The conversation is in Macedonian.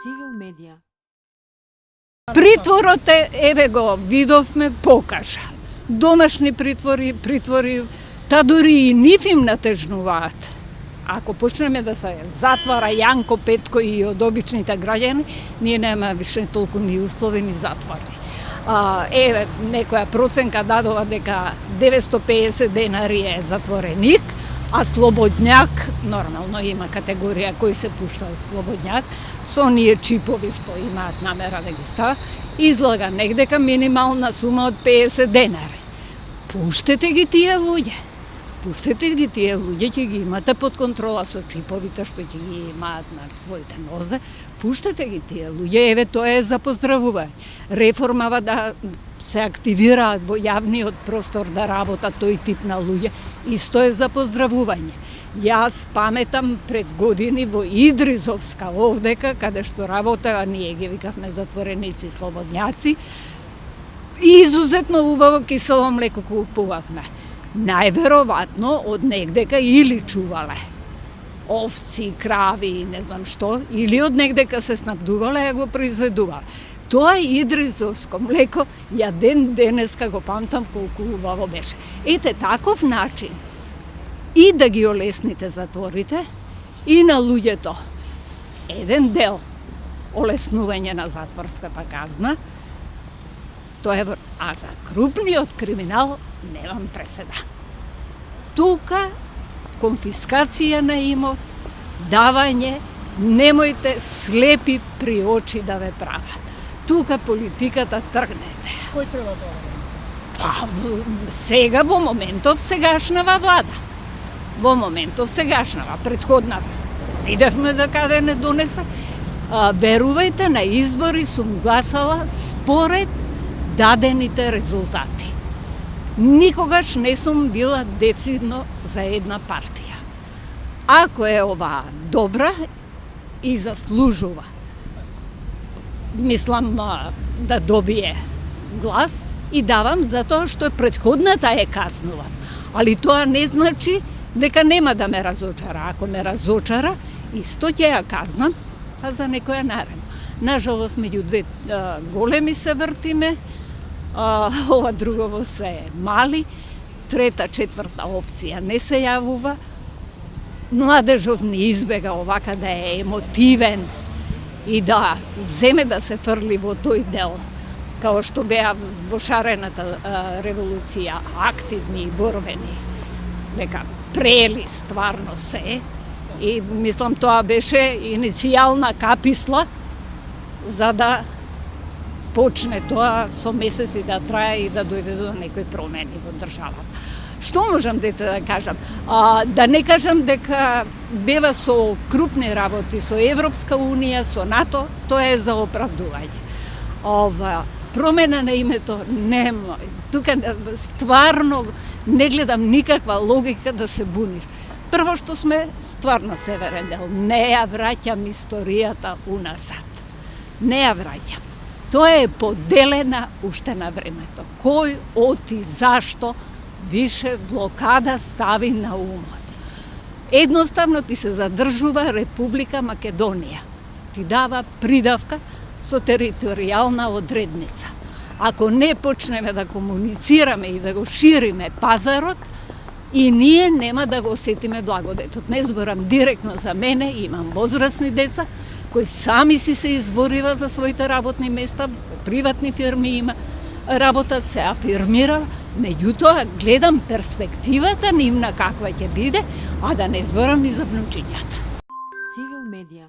Цивил медија. Притворот еве го видовме, покажа. Домашни притвори, та дури и нив им натежнуваат. Ако почнеме да се затвара Јанко, Петко и од обичните граѓани, ние нема више толку ни услови ни затвори. Еве, некоја проценка дадова дека 950 денари е затвореник, а слободњак, нормално има категорија кој се пушта слободњак, со оние чипови што имаат намера да ги стават, излага негдека минимална сума од 50 денари. Пуштете ги тие луѓе. Пуштете ги тие луѓе, ќе ги имате под контрола со чиповите што ќе ги имаат на своите нозе. Пуштете ги тие луѓе, еве тоа е за поздравување. Реформава да се активираат во јавниот простор да работат тој тип на луѓе, исто е за поздравување. Јас паметам пред години во Идризовска овдека, каде што работеа, ние ги викавме затвореници слободњаци, изузетно убаво кисело млеко купувавме. Најверојатно од негдека или чувале овци, крави, не знам што, или од негдека се снабдувале и го произведувале. Тоа идризовско млеко, ја ден денеска го памтам колку убаво беше. Ете таков начин и да ги олесните затворите и на луѓето еден дел олеснување на затворската казна, тоа е а за крупниот криминал немам преседа. Тука конфискација на имот, давање, немојте слепи при очи да ве прават. Тука политиката тргнете. Кој треба тоа? Па, сега во моментов сегашнава влада. Во моментов сегашнава, предходна видевме да каде не донесе. Верувајте, на избори сум гласала според дадените резултати. Никогаш не сум била децидно за една партија. Ако е оваа добра и заслужува, мислам да добие глас и давам затоа што предходната е казнуван. Али тоа не значи дека нема да ме разочара. Ако ме разочара, исто ќе ја казнам, а за некоја наредно. Нажалост, меѓу две големи се вртиме, ова другово се мали, трета, четврта опција не се јавува. Младежов не избега овака да е емотивен и да земе да се фрли во тој дел, као што беа во шарената револуција активни и борбени, дека прели стварно се, и мислам тоа беше иницијална каписла за да почне тоа со месеци да трае и да дојде до некои промени во државата. Што можам да кажам? Да не кажам дека бева со крупни работи со Европска Унија, со НАТО, тоа е за оправдување. Промена на името нема. Тука стварно не гледам никаква логика да се буниш. Прво што сме стварно северен дел, не ја враќам историјата уназад. Не ја враќам. Тоа е поделена уште на времето. Кој, оти, зашто, више блокада стави на умот. Едноставно ти се задржува Република Македонија. Ти дава придавка со територијална одредница. Ако не почнеме да комуницираме и да го шириме пазарот, и ние нема да го осетиме благодетот. Не зборам директно за мене, имам возрастни деца, кои сами си се изборива за своите работни места, приватни фирми има, работат се афирмира, меѓутоа гледам перспективата нивна каква ќе биде, а да не зборам и за внучињата. Цивил медија.